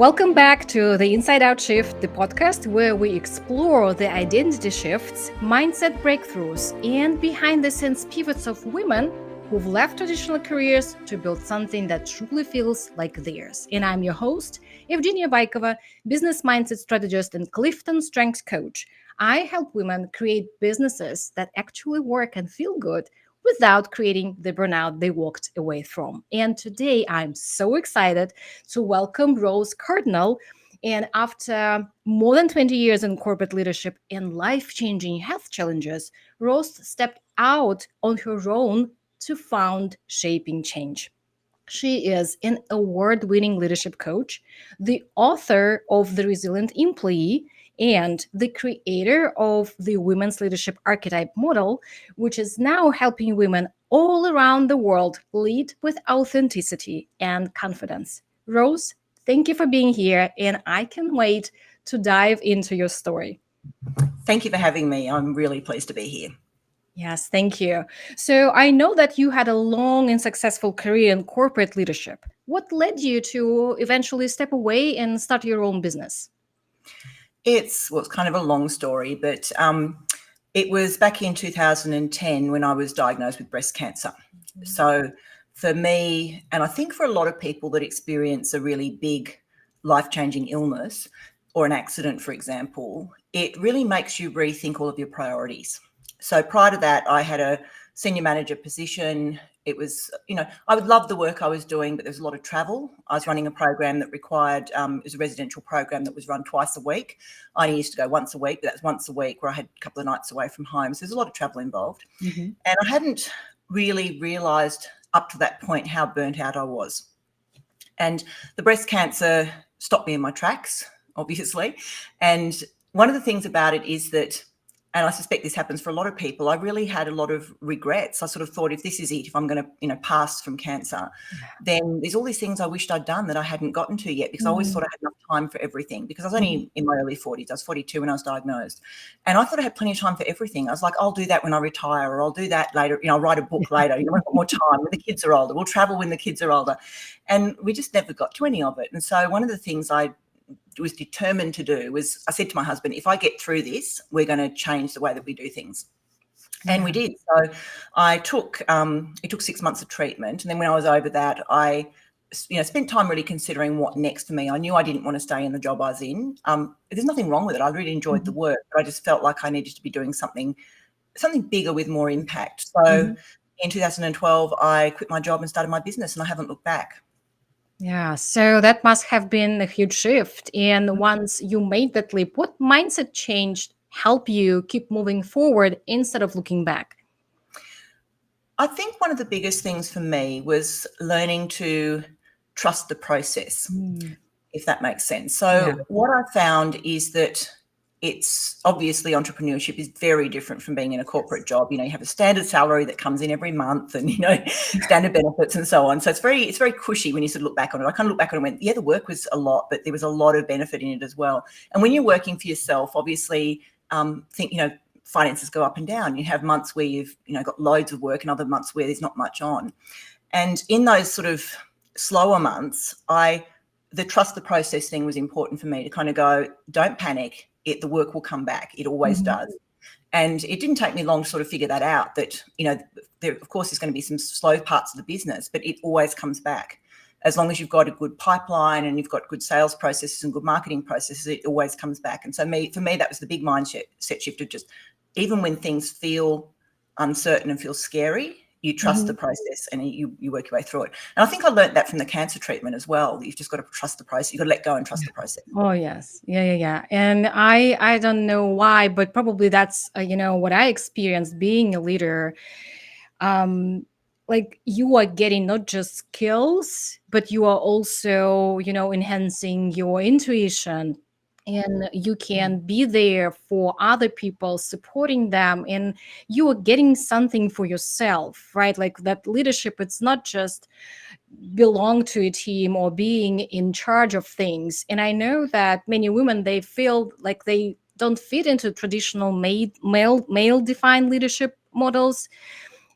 Welcome back to the Inside Out Shift, the podcast where we explore the identity shifts, mindset breakthroughs, and behind the scenes pivots of women who've left traditional careers to build something that truly feels like theirs. And I'm your host, Evgenia Baikova, business mindset strategist and Clifton Strengths coach. I help women create businesses that actually work and feel good without creating the burnout they walked away from. And today I'm so excited to welcome Ros Cardinal. And after more than 20 years in corporate leadership and life changing health challenges, Ros stepped out on her own to found Shaping Change. She is an award winning leadership coach, the author of The Resilient Employee, and the creator of the Women's Leadership Archetype model, which is now helping women all around the world lead with authenticity and confidence. Ros, thank you for being here, and I can't wait to dive into your story. Thank you for having me. I'm really pleased to be here. Yes, thank you. So I know that you had a long and successful career in corporate leadership. What led you to eventually step away and start your own business? It's kind of a long story, but it was back in 2010 when I was diagnosed with breast cancer. So for me, and I think for a lot of people that experience a really big life-changing illness or an accident, for example, it really makes you rethink all of your priorities. So prior to that, I had a senior manager position. It was, I would love the work I was doing, but there was a lot of travel. I was running a program that required, it was a residential program that was run twice a week. I used to go once a week, but that's once a week where I had a couple of nights away from home. So there's a lot of travel involved. Mm-hmm. And I hadn't really realised up to that point how burnt out I was. And the breast cancer stopped me in my tracks, obviously. And one of the things about it is that, and I suspect this happens for a lot of people, I really had a lot of regrets. I sort of thought, if this is it, if I'm going to, pass from cancer, then there's all these things I wished I'd done that I hadn't gotten to yet, because I always thought I had enough time for everything, because I was only in my early 40s. I was 42 when I was diagnosed. And I thought I had plenty of time for everything. I was like, I'll do that when I retire, or I'll do that later. I'll write a book later. I've got more time when the kids are older. We'll travel when the kids are older. And we just never got to any of it. And so one of the things I was determined to do was, I said to my husband, if I get through this, we're going to change the way that we do things. And we did. So I took, it took 6 months of treatment. And then when I was over that, I, spent time really considering what next for me. I knew I didn't want to stay in the job I was in. There's nothing wrong with it. I really enjoyed the work, but I just felt like I needed to be doing something bigger with more impact. So in 2012, I quit my job and started my business, and I haven't looked back. Yeah, so that must have been a huge shift. And once you made that leap, what mindset change help you keep moving forward instead of looking back? I think one of the biggest things for me was learning to trust the process, if that makes sense. So what I found is that it's obviously, entrepreneurship is very different from being in a corporate job. You have a standard salary that comes in every month, and standard benefits and so on. So it's very cushy when you sort of look back on it. I kind of look back on it and went, yeah, the work was a lot, but there was a lot of benefit in it as well. And when you're working for yourself, obviously, finances go up and down. You have months where you've got loads of work, and other months where there's not much on. And in those sort of slower months, the trust the process thing was important for me, to kind of go, don't panic. The work will come back. It always does. And it didn't take me long to sort of figure that out, that, there, of course, there's going to be some slow parts of the business, but it always comes back. As long as you've got a good pipeline and you've got good sales processes and good marketing processes, it always comes back. And so for me, that was the big mindset shift of just, even when things feel uncertain and feel scary, you trust the process and you work your way through it. And I think I learned that from the cancer treatment as well. You've just got to trust the process. You've got to let go and trust the process. Oh, yes. Yeah. And I don't know why, but probably that's, what I experienced being a leader. Like, you are getting not just skills, but you are also, enhancing your intuition. And you can be there for other people, supporting them, and you are getting something for yourself, right? Like, that leadership, it's not just belong to a team or being in charge of things. And I know that many women, they feel like they don't fit into traditional male defined leadership models.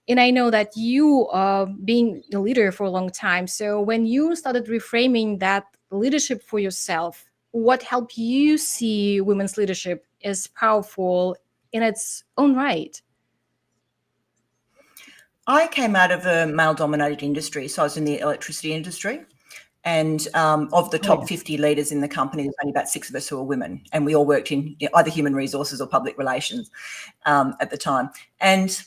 And I know that you being a leader for a long time. So when you started reframing that leadership for yourself, what helped you see women's leadership as powerful in its own right? I came out of a male-dominated industry, so I was in the electricity industry. And of the top 50 leaders in the company, there's only about 6 of us who are women, and we all worked in either human resources or public relations at the time. And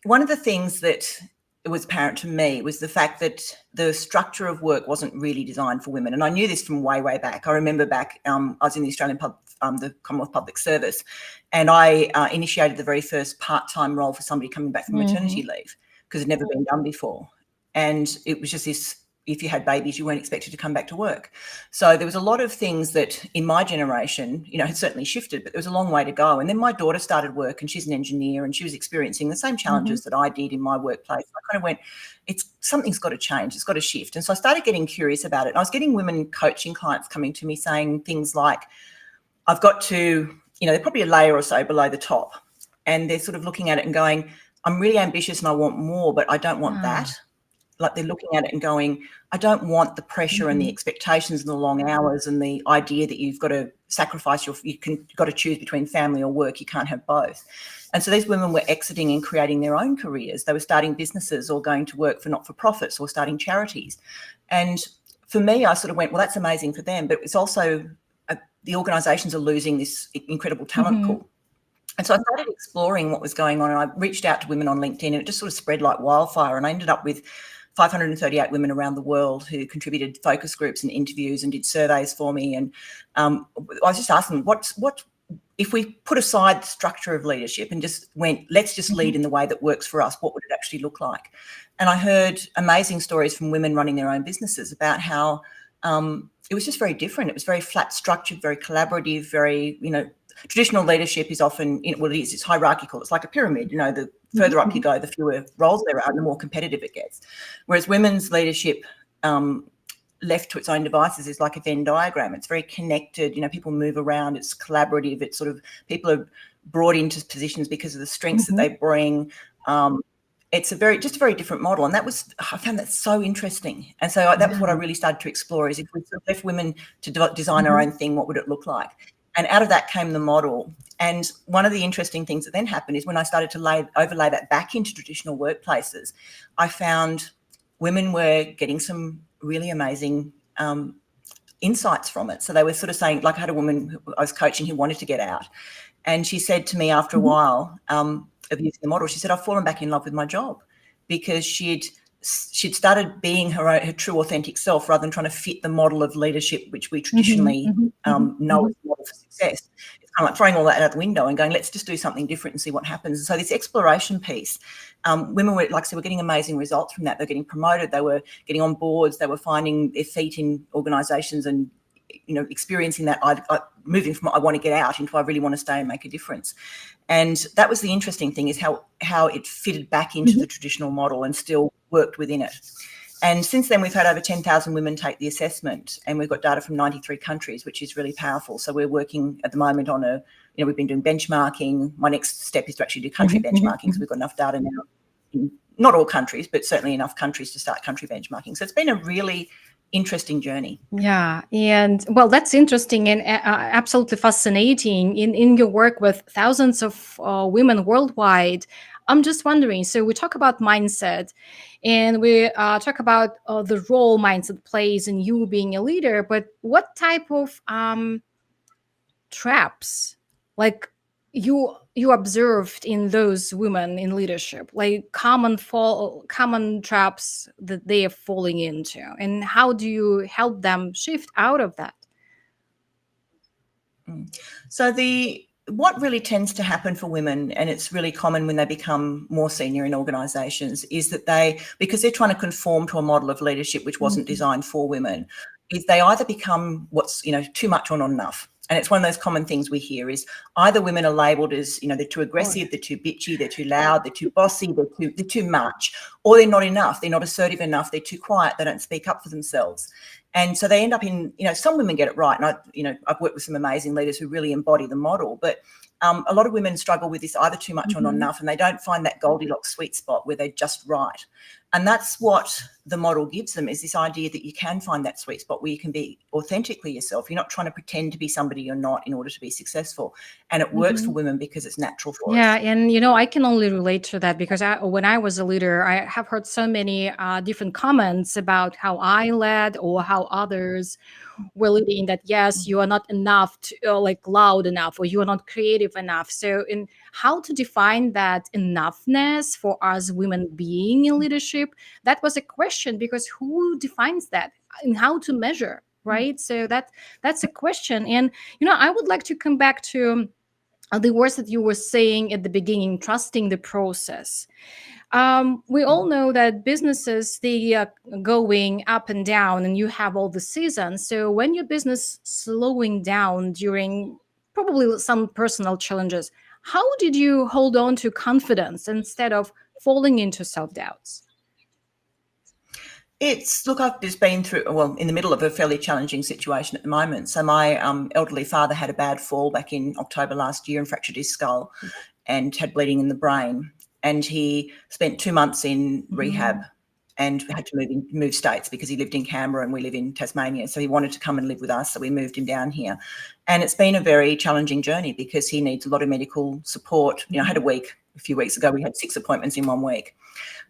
one of the things that was apparent to me was the fact that the structure of work wasn't really designed for women. And I knew this from way, way back. I remember back, I was in the the Commonwealth Public Service, and I initiated the very first part-time role for somebody coming back from maternity leave, because it had never been done before. And it was just this, if you had babies, you weren't expected to come back to work. So there was a lot of things that in my generation, had certainly shifted, but there was a long way to go. And then my daughter started work, and she's an engineer, and she was experiencing the same challenges that I did in my workplace. I kind of went, something's got to change. It's got to shift. And so I started getting curious about it. And I was getting women coaching clients coming to me saying things like, I've got to, they're probably a layer or so below the top, and they're sort of looking at it and going, I'm really ambitious and I want more, but I don't want that. Like, they're looking at it and going, I don't want the pressure and the expectations and the long hours and the idea that you've got to sacrifice you've got to choose between family or work. You can't have both. And so these women were exiting and creating their own careers. They were starting businesses or going to work for not-for-profits or starting charities. And for me, I sort of went, well, that's amazing for them, but it's also the organisations are losing this incredible talent pool. And so I started exploring what was going on, and I reached out to women on LinkedIn, and it just sort of spread like wildfire. And I ended up with 538 women around the world who contributed focus groups and interviews and did surveys for me. And I was just asking, what if we put aside the structure of leadership and just went, let's just lead in the way that works for us, what would it actually look like? And I heard amazing stories from women running their own businesses about how it was just very different. It was very flat structured, very collaborative, very, traditional leadership is often, it's hierarchical. It's like a pyramid, the further up you go, the fewer roles there are and the more competitive it gets. Whereas women's leadership, left to its own devices, is like a Venn diagram. It's very connected, people move around, it's collaborative, it's sort of, people are brought into positions because of the strengths that they bring. It's a very different model. And I found that so interesting. And so that was what I really started to explore, is if we sort of left women to design our own thing, what would it look like? And out of that came the model. And one of the interesting things that then happened is when I started to overlay that back into traditional workplaces, I found women were getting some really amazing insights from it. So they were sort of saying, like, I had a woman who I was coaching who wanted to get out. And she said to me after a while of using the model, she said, I've fallen back in love with my job, because she'd started being her true authentic self rather than trying to fit the model of leadership, which we traditionally know as the model for success. It's kind of like throwing all that out the window and going, let's just do something different and see what happens. And so this exploration piece, women were, like I said, were getting amazing results from that. They're getting promoted. They were getting on boards. They were finding their feet in organisations and, experiencing that, moving from I want to get out into I really want to stay and make a difference. And that was the interesting thing, is how it fitted back into the traditional model and still worked within it. And since then, we've had over 10,000 women take the assessment, and we've got data from 93 countries, which is really powerful. So we're working at the moment on we've been doing benchmarking. My next step is to actually do country benchmarking, so we've got enough data now in not all countries, but certainly enough countries to start country benchmarking. So it's been a really interesting journey. Yeah. And well, that's interesting and absolutely fascinating in your work with thousands of women worldwide. I'm just wondering, so we talk about mindset, and we talk about the role mindset plays in you being a leader, but what type of traps, like, you observed in those women in leadership, like common traps that they are falling into, and how do you help them shift out of that? So what really tends to happen for women, and it's really common when they become more senior in organisations, is that because they're trying to conform to a model of leadership which wasn't designed for women, is they either become what's too much or not enough. And it's one of those common things we hear, is either women are labelled as, they're too aggressive, they're too bitchy, they're too loud, they're too bossy, they're too much, or they're not enough, they're not assertive enough, they're too quiet, they don't speak up for themselves. And so they end up in, some women get it right. And I've worked with some amazing leaders who really embody the model, but a lot of women struggle with this either too much or not enough, and they don't find that Goldilocks sweet spot where they're just right. And that's what the model gives them, is this idea that you can find that sweet spot where you can be authentically yourself. You're not trying to pretend to be somebody you're not in order to be successful. And it works for women because it's natural for us. Yeah, and I can only relate to that because when I was a leader, I have heard so many different comments about how I led or how others were leading, that yes, you are not enough to, like loud enough, or you are not creative enough. So in how to define that enoughness for us women being in leadership, that was a question, because who defines that and how to measure, right? So that's a question. And I would like to come back to the words that you were saying at the beginning, trusting the process. We all know that businesses, they are going up and down, and you have all the seasons. So when your business slowing down during probably some personal challenges, how did you hold on to confidence instead of falling into self-doubts? Look, I've just been through, in the middle of a fairly challenging situation at the moment. So my elderly father had a bad fall back in October last year and fractured his skull and had bleeding in the brain. And he spent 2 months in rehab and had to move states because he lived in Canberra and we live in Tasmania. So he wanted to come and live with us. So we moved him down here. And it's been a very challenging journey because he needs a lot of medical support. I had a few weeks ago, we had 6 appointments in 1 week.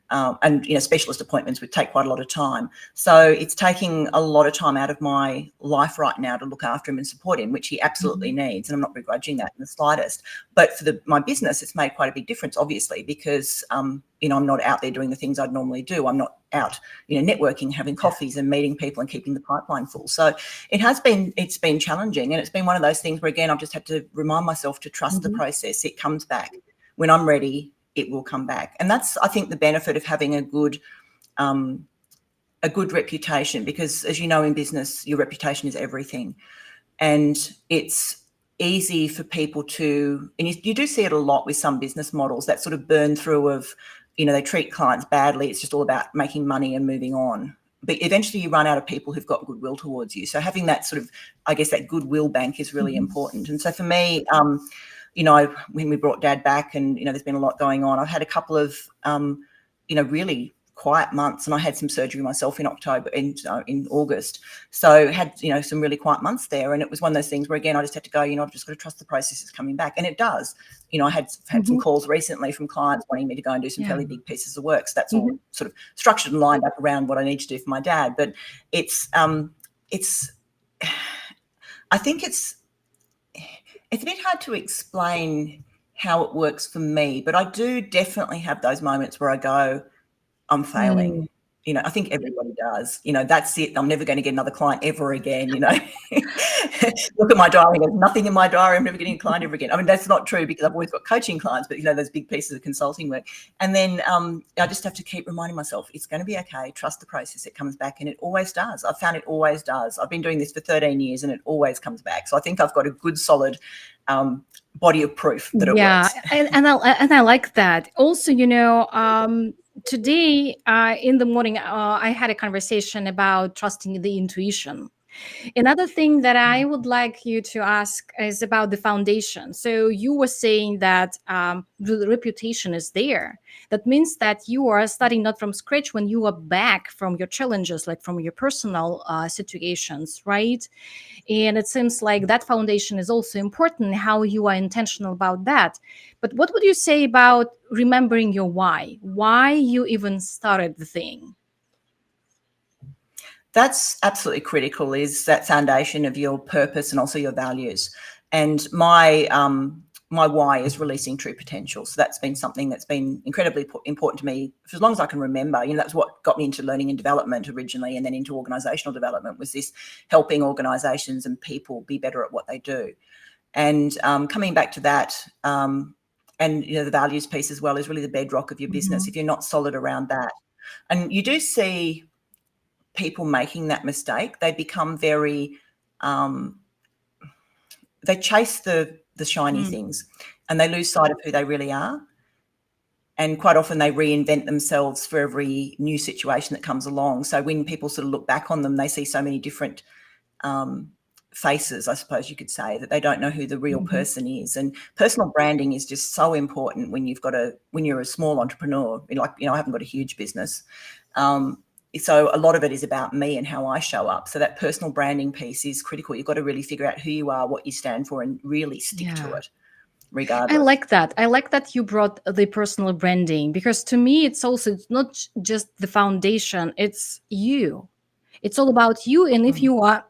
And specialist appointments would take quite a lot of time. So it's taking a lot of time out of my life right now to look after him and support him, which he absolutely needs. And I'm not begrudging that in the slightest. But for my business, it's made quite a big difference, obviously, because, I'm not out there doing the things I'd normally do. I'm not out, networking, having coffees and meeting people and keeping the pipeline full. So it's been challenging. And it's been one of those things where, again, I've just had to remind myself to trust the process. It comes back. When I'm ready, it will come back. And that's, I think, the benefit of having a good reputation, because as you know, in business, your reputation is everything. And it's easy for people to, and you do see it a lot with some business models, that sort of burn through of, they treat clients badly. It's just all about making money and moving on. But eventually you run out of people who've got goodwill towards you. So having that sort of, I guess, that goodwill bank is really important. And so for me, when we brought Dad back, and there's been a lot going on, I've had a couple of really quiet months, and I had some surgery myself in October and in August, so had some really quiet months there. And it was one of those things where, again, I just had to go, I've just got to trust the process is coming back, and it does. I had some calls recently from clients wanting me to go and do some fairly big pieces of work, so that's all sort of structured and lined up around what I need to do for my dad. But I think it's a bit hard to explain how it works for me, but I do definitely have those moments where I go, I'm failing. I think everybody does. That's it. I'm never going to get another client ever again. Look at my diary. There's nothing in my diary. I'm never getting a client ever again. I mean, that's not true, because I've always got coaching clients, but those big pieces of consulting work. And then I just have to keep reminding myself, it's going to be okay. Trust the process. It comes back, and it always does. I've found it always does. I've been doing this for 13 years, and it always comes back. So I think I've got a good, solid body of proof that it works. And I like that. Also, today in the morning, I had a conversation about trusting the intuition. Another thing that I would like you to ask is about the foundation. So you were saying that the reputation is there. That means that you are starting not from scratch when you are back from your challenges, like from your personal situations, right? And it seems like that foundation is also important, how you are intentional about that. But what would you say about remembering your why you even started the thing? That's absolutely critical, is that foundation of your purpose and also your values. And my why is releasing true potential. So that's been something that's been incredibly important to me for as long as I can remember. That's what got me into learning and development originally, and then into organizational development, was this helping organizations and people be better at what they do. And coming back to that, and the values piece as well, is really the bedrock of your business. If you're not solid around that, and you do see people making that mistake, they become very they chase the shiny things, and they lose sight of who they really are. And quite often they reinvent themselves for every new situation that comes along. So when people sort of look back on them, they see so many different faces, I suppose you could say, that they don't know who the real person is. And personal branding is just so important when you're a small entrepreneur. Like, I haven't got a huge business. So a lot of it is about me and how I show up. So that personal branding piece is critical. You've got to really figure out who you are, what you stand for, and really stick to it regardless. I like that. I like that you brought the personal branding, because to me, it's not just the foundation, it's you. It's all about you. And if you are,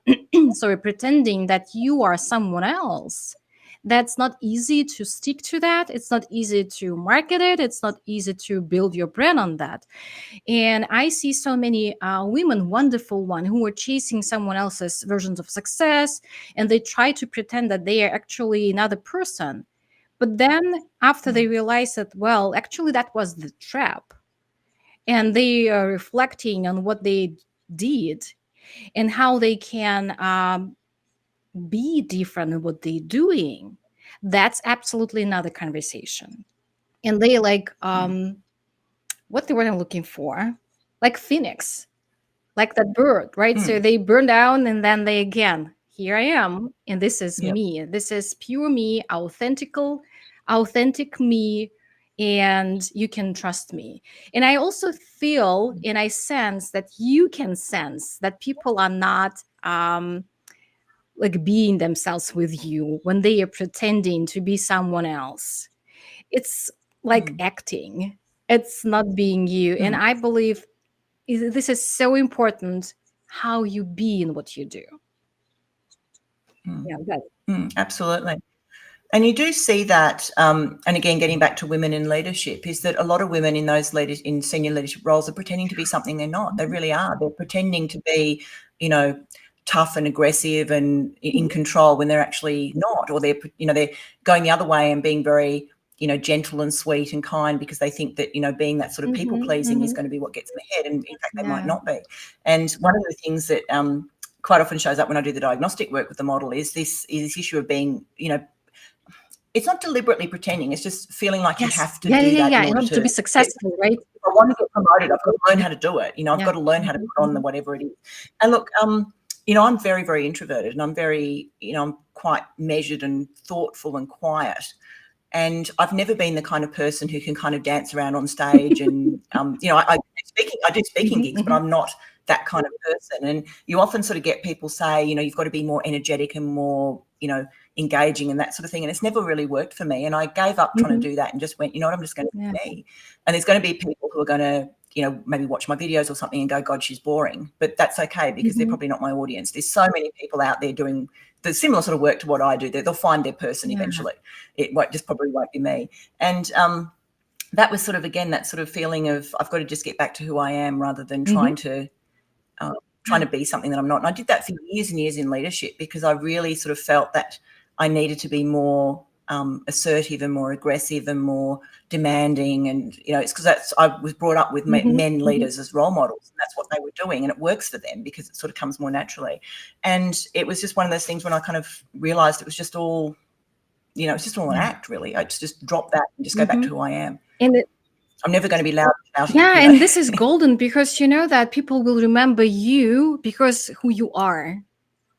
sorry, pretending that you are someone else, that's not easy to stick to that. It's not easy to market it. It's not easy to build your brand on that. And I see so many women, wonderful one, who are chasing someone else's versions of success, and they try to pretend that they are actually another person. But then after they realize that, well, actually that was the trap, and they are reflecting on what they did and how they can be different in what they're doing, that's absolutely another conversation. And they like, what they were looking for, like phoenix, like that bird, right? So they burn down and then they again, here I am, and this is me. This is pure me, authentic me, and you can trust me. And I also feel and I sense that you can sense that people are not like being themselves with you when they are pretending to be someone else. It's like acting. It's not being you. And I believe this is so important, how you be in what you do. Yeah, Absolutely. And you do see that, and again, getting back to women in leadership, is that a lot of women in those leaders in senior leadership roles are pretending to be something they're not. They really are. They're pretending to be, tough and aggressive and in control when they're actually not, or they're going the other way and being very, gentle and sweet and kind because they think that, being that sort of people pleasing is going to be what gets them ahead. And in fact, they might not be. And one of the things that quite often shows up when I do the diagnostic work with the model is this issue of being, it's not deliberately pretending. It's just feeling like you have to do that in order to be successful, right? If I want to get promoted, I've got to learn how to do it. I've got to learn how to put on the whatever it is. And look, I'm very, very introverted, and I'm very, I'm quite measured and thoughtful and quiet. And I've never been the kind of person who can kind of dance around on stage and, I do speaking gigs, but I'm not that kind of person. And you often sort of get people say, you've got to be more energetic and more, engaging and that sort of thing. And it's never really worked for me. And I gave up trying to do that and just went, I'm just going to be me. And there's going to be people who are going to, maybe watch my videos or something and go, God, she's boring. But that's okay, because they're probably not my audience. There's so many people out there doing the similar sort of work to what I do. They'll find their person eventually. It probably won't be me. And that was sort of, again, that sort of feeling of I've got to just get back to who I am rather than trying to be something that I'm not. And I did that for years and years in leadership because I really sort of felt that I needed to be more assertive and more aggressive and more demanding. And, it's because I was brought up with men leaders as role models, and that's what they were doing. And it works for them because it sort of comes more naturally. And it was just one of those things when I kind of realized it was just all, it's just all an act, really. I just drop that and just go back to who I am. And I'm never going to be loud about it. And this is golden because that people will remember you because who you are,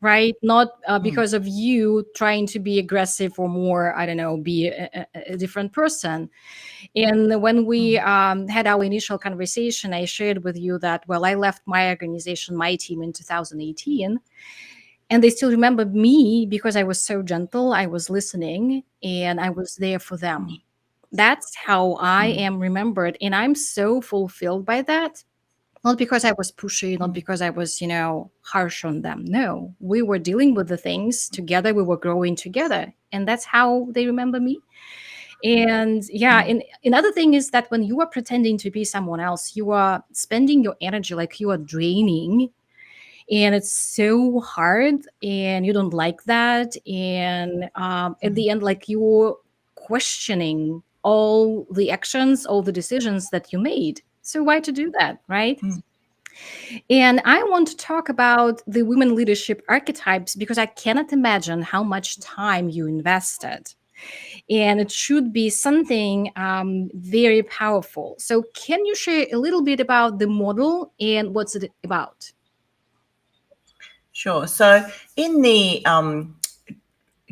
right? Not because of you trying to be aggressive or more, I don't know, be a different person. And when we had our initial conversation, I shared with you that, well, I left my organization, my team in 2018. And they still remember me because I was so gentle, I was listening, and I was there for them. That's how I am remembered. And I'm so fulfilled by that. Not because I was pushy, not because I was, harsh on them. No, we were dealing with the things together. We were growing together. And that's how they remember me. And and another thing is that when you are pretending to be someone else, you are spending your energy like you are draining. And it's so hard and you don't like that. And at the end, like you're questioning all the actions, all the decisions that you made. So why to do that, right? And I want to talk about the women leadership archetypes because I cannot imagine how much time you invested. And it should be something very powerful. So can you share a little bit about the model and what's it about? Sure. So in the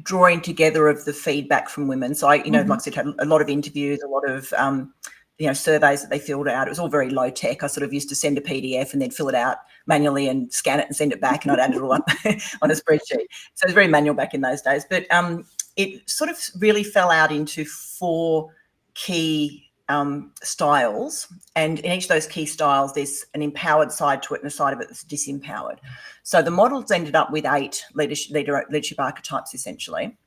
drawing together of the feedback from women, so I, like I said, had a lot of interviews, a lot of surveys that they filled out. It was all very low tech. I sort of used to send a PDF and then fill it out manually and scan it and send it back, and I'd add it all up on a spreadsheet. So it was very manual back in those days. But it sort of really fell out into 4 key styles, and in each of those key styles there's an empowered side to it and a side of it that's disempowered. So the models ended up with 8 leadership archetypes essentially,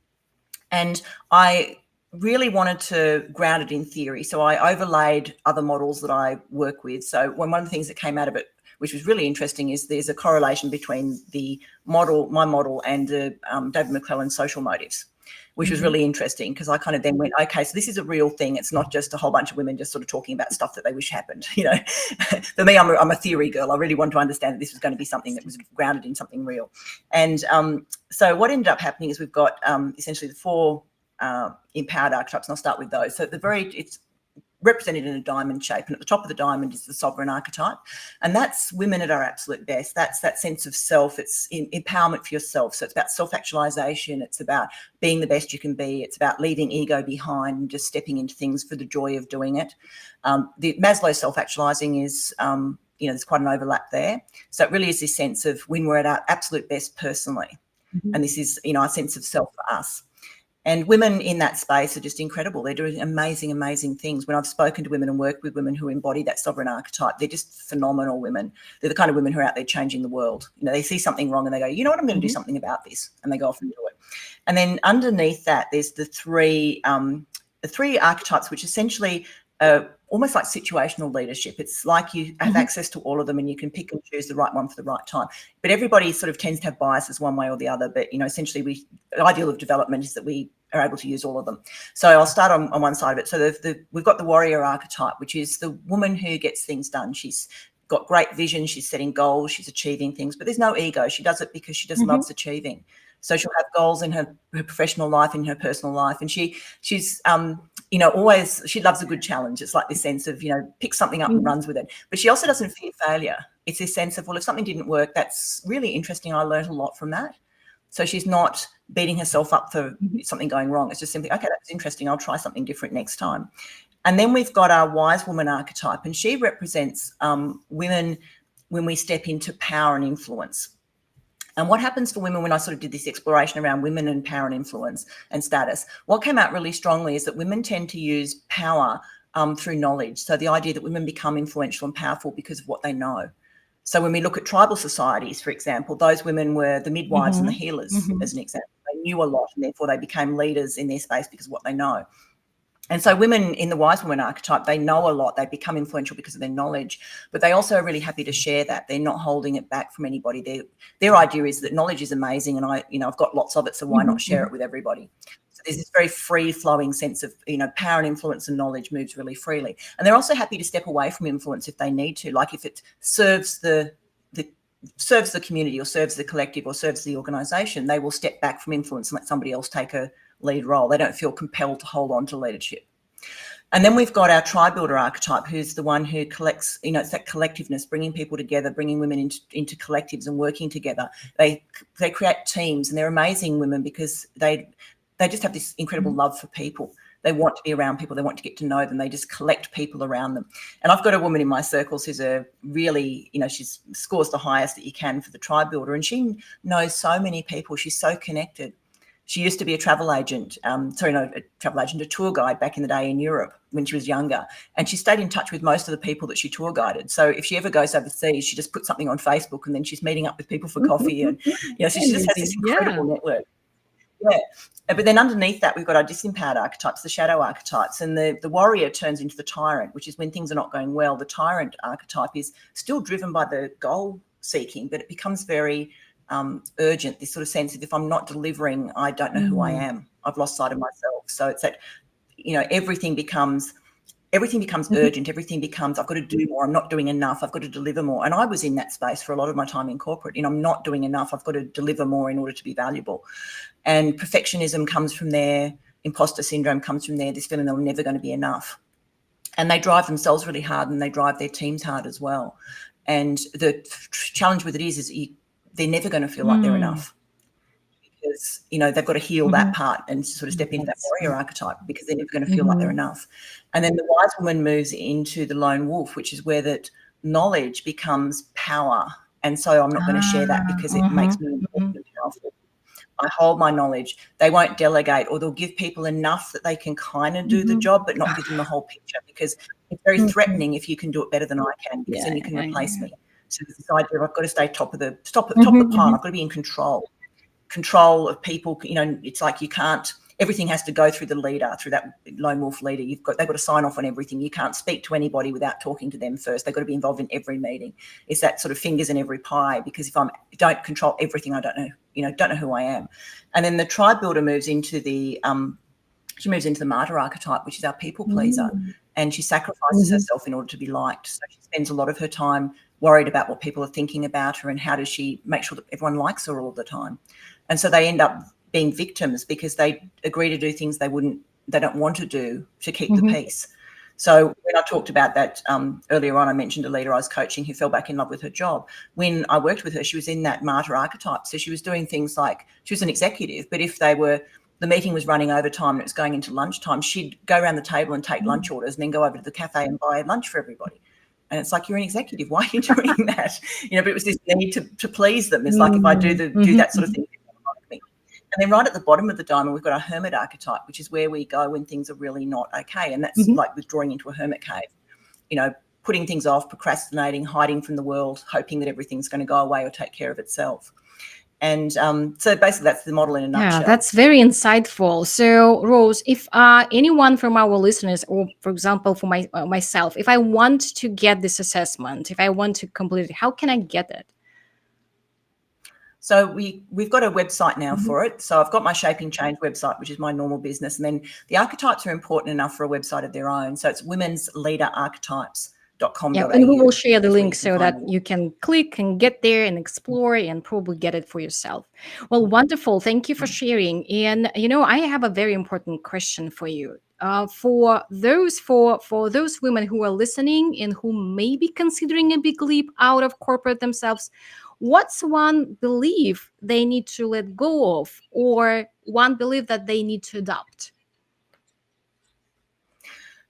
and I really wanted to ground it in theory, so I overlaid other models that I work with. So one of the things that came out of it, which was really interesting, is there's a correlation between my model and the David McClellan social motives, which was really interesting, because I kind of then went, okay, so this is a real thing. It's not just a whole bunch of women just sort of talking about stuff that they wish happened. For me, I'm a theory girl. I really want to understand that this was going to be something that was grounded in something real. And so what ended up happening is we've got essentially the 4 empowered archetypes, and I'll start with those. So it's represented in a diamond shape, and at the top of the diamond is the sovereign archetype, and that's women at our absolute best. That's that sense of self. It's empowerment for yourself. So it's about self-actualization. It's about being the best you can be. It's about leaving ego behind and just stepping into things for the joy of doing it. The Maslow self-actualizing is there's quite an overlap there. So it really is this sense of when we're at our absolute best personally, and this is a sense of self for us. And women in that space are just incredible. They're doing amazing, amazing things. When I've spoken to women and worked with women who embody that sovereign archetype, they're just phenomenal women. They're the kind of women who are out there changing the world. They see something wrong and they go, you know what, I'm going to do something about this. And they go off and do it. And then underneath that, there's the three archetypes, which essentially almost like situational leadership. It's like you have access to all of them and you can pick and choose the right one for the right time. But everybody sort of tends to have biases one way or the other. But, essentially the ideal of development is that we are able to use all of them. So I'll start on one side of it. So we've got the warrior archetype, which is the woman who gets things done. She's got great vision. She's setting goals. She's achieving things, but there's no ego. She does it because she just loves achieving. So she'll have goals in her professional life, in her personal life. And she's always, she loves a good challenge. It's like this sense of, pick something up and runs with it. But she also doesn't fear failure. It's this sense of, well, if something didn't work, that's really interesting. I learned a lot from that. So she's not beating herself up for something going wrong. It's just simply, okay, that's interesting. I'll try something different next time. And then we've got our wise woman archetype, and she represents women when we step into power and influence. And what happens for women when I sort of did this exploration around women and power and influence and status, what came out really strongly is that women tend to use power through knowledge. So the idea that women become influential and powerful because of what they know. So when we look at tribal societies, for example, those women were the midwives and the healers, as an example. They knew a lot and therefore they became leaders in their space because of what they know. And so women in the wise woman archetype, they know a lot. They become influential because of their knowledge, but they also are really happy to share that. They're not holding it back from anybody. Their idea is that knowledge is amazing, and I've got lots of it, so why not share it with everybody? So there's this very free-flowing sense of, power and influence and knowledge moves really freely. And they're also happy to step away from influence if they need to, like if it serves the community or serves the collective or serves the organisation, they will step back from influence and let somebody else take a lead role. They don't feel compelled to hold on to leadership. And then we've got our tribe builder archetype, who's the one who collects, it's that collectiveness, bringing people together, bringing women into collectives and working together. They create teams, and they're amazing women because they just have this incredible love for people. They want to be around people. They want to get to know them. They just collect people around them. And I've got a woman in my circles who's a really, she scores the highest that you can for the tribe builder, and she knows so many people. She's so connected. She used to be a travel agent, a tour guide back in the day in Europe when she was younger. And she stayed in touch with most of the people that she tour guided. So if she ever goes overseas, she just puts something on Facebook and then she's meeting up with people for coffee. And, so she just has this incredible network. Yeah. But then underneath that, we've got our disempowered archetypes, the shadow archetypes. And the warrior turns into the tyrant, which is when things are not going well. The tyrant archetype is still driven by the goal seeking, but it becomes very urgent, this sort of sense of if I'm not delivering, I don't know who I am. I've lost sight of myself. So it's that, everything becomes urgent. Everything becomes, I've got to do more. I'm not doing enough. I've got to deliver more. And I was in that space for a lot of my time in corporate. I'm not doing enough. I've got to deliver more in order to be valuable. And perfectionism comes from there. Imposter syndrome comes from there. This feeling they're never going to be enough. And they drive themselves really hard, and they drive their teams hard as well. And the challenge with it is they're never going to feel like they're enough, because, you know, they've got to heal that part and sort of step into that warrior archetype, because they're never going to feel like they're enough. And then the wise woman moves into the lone wolf, which is where that knowledge becomes power. And so I'm not going to share that because it makes me important and powerful. I hold my knowledge. They won't delegate, or they'll give people enough that they can kind of do the job, but not give them the whole picture, because it's very threatening if you can do it better than I can, because then you can replace me. So there's this idea of I've got to stay top of the pile. I've got to be in control of people. You know, it's like you can't. Everything has to go through the leader, through that lone wolf leader. They've got to sign off on everything. You can't speak to anybody without talking to them first. They've got to be involved in every meeting. It's that sort of fingers in every pie, because if I don't control everything, I don't know who I am. And then the tribe builder moves into the martyr archetype, which is our people pleaser, and she sacrifices herself in order to be liked. So she spends a lot of her time worried about what people are thinking about her, and how does she make sure that everyone likes her all the time. And so they end up being victims, because they agree to do things they don't want to do to keep the peace. So when I talked about that earlier on, I mentioned a leader I was coaching who fell back in love with her job. When I worked with her, she was in that martyr archetype. So she was doing things like, she was an executive, but if the meeting was running overtime and it was going into lunchtime, she'd go around the table and take lunch orders, and then go over to the cafe and buy lunch for everybody. And it's like, you're an executive. Why are you doing that? But it was this need to please them. It's like, if I do that sort of thing, people don't like me. And then right at the bottom of the diamond, we've got our hermit archetype, which is where we go when things are really not okay. And that's like withdrawing into a hermit cave, putting things off, procrastinating, hiding from the world, hoping that everything's going to go away or take care of itself. And so basically that's the model in a nutshell. Yeah, that's very insightful. So, Rose, if anyone from our listeners, or for example, for myself, if I want to get this assessment, if I want to complete it, how can I get it? So we've got a website now for it. So I've got my Shaping Change website, which is my normal business. And then the archetypes are important enough for a website of their own. So it's womensleaderarchetypes.com.au. Yeah, and we will share the link so that you can click and get there and explore and probably get it for yourself. Well, wonderful. Thank you for sharing. And, I have a very important question for you. For those women who are listening and who may be considering a big leap out of corporate themselves, what's one belief they need to let go of, or one belief that they need to adopt?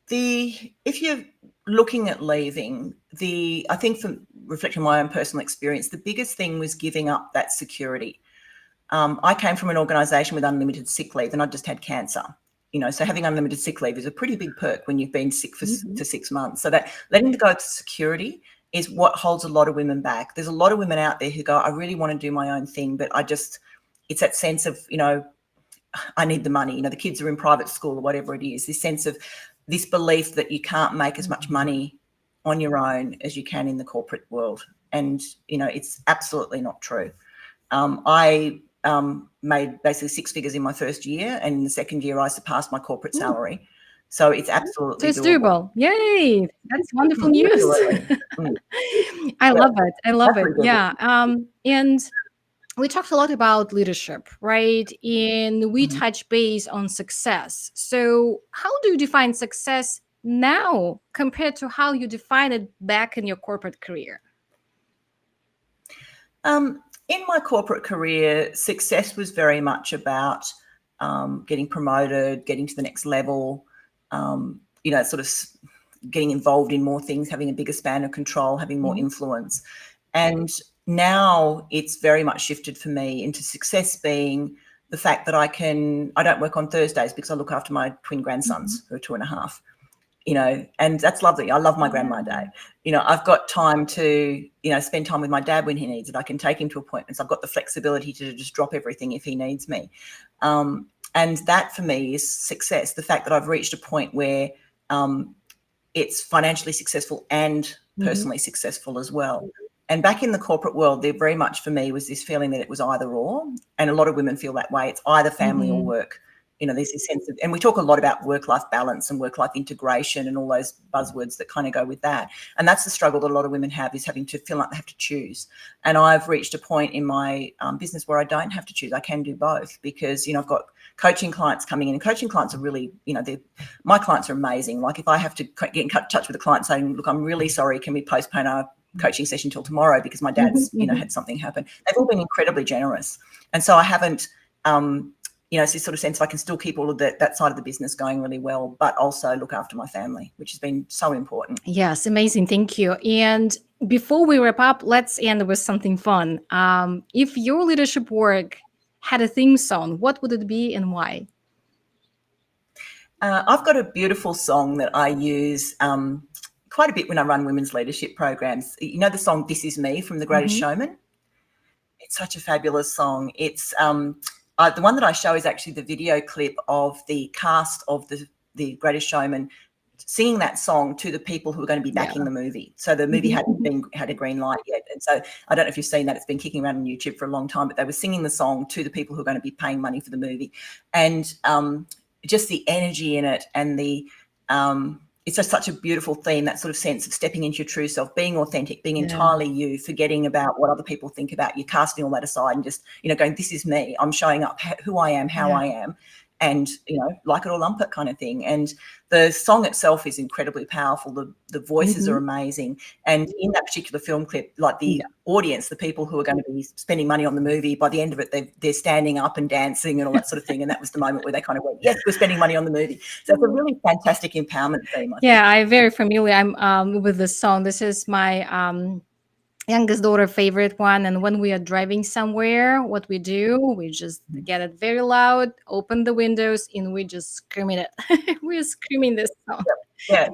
If you're looking at leaving, I think, from reflecting on my own personal experience, the biggest thing was giving up that security. I came from an organisation with unlimited sick leave, and I just had cancer. So having unlimited sick leave is a pretty big perk when you've been sick for 6 months. So that letting go of security is what holds a lot of women back. There's a lot of women out there who go, I really want to do my own thing, but it's that sense of, I need the money. The kids are in private school or whatever it is, this sense of this belief that you can't make as much money on your own as you can in the corporate world. And, it's absolutely not true. I made basically 6 figures in my first year, and in the second year I surpassed my corporate salary. So it's absolutely doable. Yay! That's wonderful news. I love it. Yeah. And we talked a lot about leadership, right? And we touch base on success. So how do you define success now compared to how you defined it back in your corporate career? In my corporate career, success was very much about getting promoted, getting to the next level, sort of getting involved in more things, having a bigger span of control, having more influence. And now it's very much shifted for me into success being the fact that I don't work on Thursdays because I look after my twin grandsons who are 2.5, and that's lovely. I love my grandma day. I've got time to, spend time with my dad when he needs it. I can take him to appointments. I've got the flexibility to just drop everything if he needs me. And that for me is success. The fact that I've reached a point where it's financially successful and personally successful as well. And back in the corporate world, there very much for me was this feeling that it was either or. And a lot of women feel that way. It's either family or work. There's this sense of, and we talk a lot about work-life balance and work-life integration and all those buzzwords that kind of go with that. And that's the struggle that a lot of women have, is having to feel like they have to choose. And I've reached a point in my business where I don't have to choose. I can do both, because, I've got coaching clients coming in, and coaching clients are really, my clients are amazing. Like if I have to get in touch with a client saying, look, I'm really sorry, can we postpone our coaching session till tomorrow because my dad's, had something happen. They've all been incredibly generous. And so I haven't, it's this sort of sense of I can still keep all of that side of the business going really well, but also look after my family, which has been so important. Yes, amazing. Thank you. And before we wrap up, let's end with something fun. If your leadership work had a theme song, what would it be and why? I've got a beautiful song that I use quite a bit when I run women's leadership programs. You know the song "This Is Me" from The Greatest Showman? It's such a fabulous song. It's the one that I show is actually the video clip of the cast of the Greatest Showman singing that song to the people who are going to be backing the movie. So the movie hadn't had a green light yet. And so I don't know if you've seen that. It's been kicking around on YouTube for a long time, but they were singing the song to the people who are going to be paying money for the movie. And just the energy in it and it's just such a beautiful theme, that sort of sense of stepping into your true self, being authentic, being entirely you, forgetting about what other people think about you, casting all that aside and just, going, this is me. I'm showing up who I am, how I am, and, like it or lump it kind of thing. And the song itself is incredibly powerful. The voices are amazing. And in that particular film clip, like the audience, the people who are going to be spending money on the movie, by the end of it, they're standing up and dancing and all that sort of thing. And that was the moment where they kind of went, yes, we're spending money on the movie. So it's a really fantastic empowerment theme, I think. I'm very familiar. I'm with this song. This is my youngest daughter favorite one, and when we are driving somewhere, what we do, we just get it very loud, open the windows, and we just screaming it. We're screaming this song. Yeah,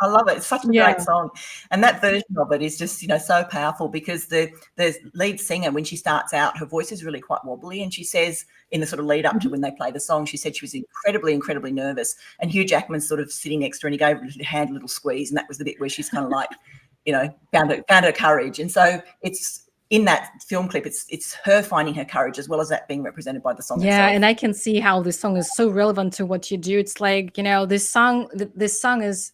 I love it. It's such a great song. And that version of it is just, so powerful because the lead singer, when she starts out, her voice is really quite wobbly. And she says in the sort of lead up to when they play the song, she said she was incredibly, incredibly nervous. And Hugh Jackman's sort of sitting next to her and he gave her hand a little squeeze. And that was the bit where she's kind of like, found her courage. And so it's in that film clip, it's her finding her courage as well as that being represented by the song itself. Yeah, and I can see how this song is so relevant to what you do. It's like, this song is,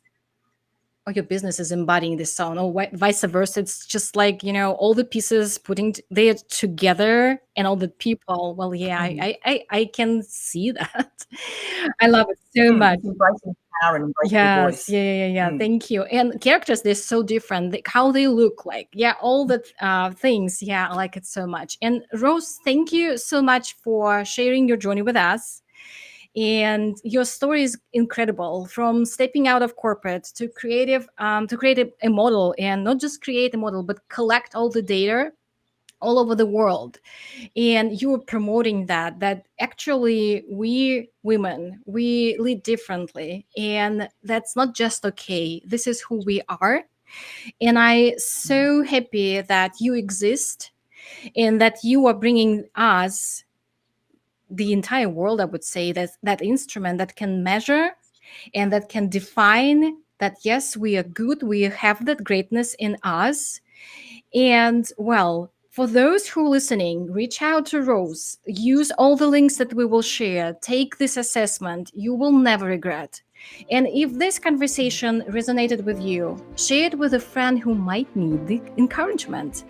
or your business is embodying this song, or vice versa. It's just like, all the pieces putting there together and all the people. Well, I can see that. I love it so much. Embracing power and embracing your voice. Yeah. Thank you. And characters, they're so different. How they look like. Yeah, all the things. Yeah, I like it so much. And Ros, thank you so much for sharing your journey with us. And your story is incredible, from stepping out of corporate to create a model, and not just create a model, but collect all the data all over the world. And you are promoting that actually we women, we lead differently, and that's not just okay. This is who we are. And I so happy that you exist and that you are bringing us, the entire world, I would say, that instrument that can measure and that can define that, yes, we are good, we have that greatness in us. And well, for those who are listening, reach out to Ros, use all the links that we will share, take this assessment, you will never regret. And if this conversation resonated with you, share it with a friend who might need the encouragement.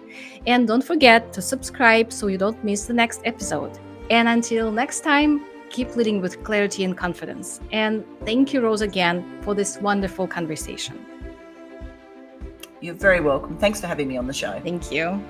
And don't forget to subscribe so you don't miss the next episode. And until next time, keep leading with clarity and confidence. And thank you, Ros, again for this wonderful conversation. You're very welcome. Thanks for having me on the show. Thank you.